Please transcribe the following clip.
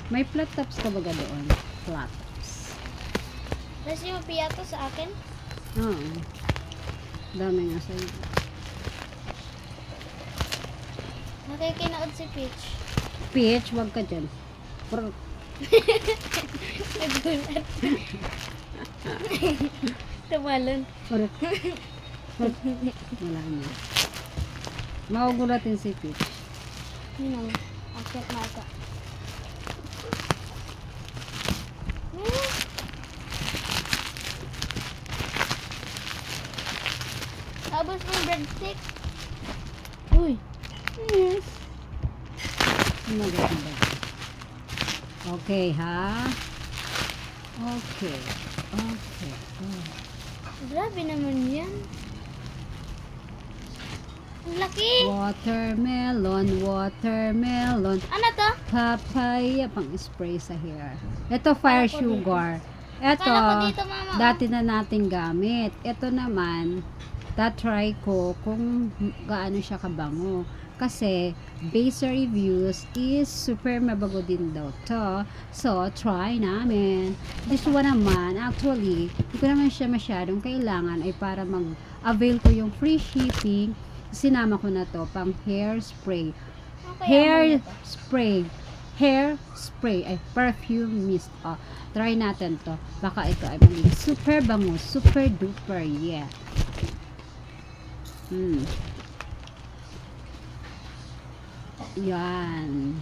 May flat tops ka baga doon? Flat tops. Tapos yung piyato sa akin. Oo. Dami nga sa'yo. Nakikinood si Peach. Peach, wag ka dyan. Nagulat. Tumalon. Wala na. Maugulatin si Peach. Yun ang akit na ito. Tapos yung breadstick. Uy. Yes. Maganda. Okay, ha? Okay. Okay. Oh. Grabe naman yan. Ang laki. Watermelon, watermelon. Ano to? Papaya, pang spray sa hair. Ito, fire Akala ko sugar. Ito, Akala ko dito, mama. dati na nating gamit. Ito naman, try ko kung gaano siya kabango. Kasi, based sa reviews is super mabago din daw to. So, try namin. This one naman, actually, hindi ko naman siya masyadong kailangan ay para mag-avail ko yung free shipping. Sinama ko na to pang hair spray. Ano kaya Hair mo na to? spray. Hair spray. Ay, perfume mist. Oh, try natin to. Baka ito ay maging super bango. Super duper. Yeah. Yan.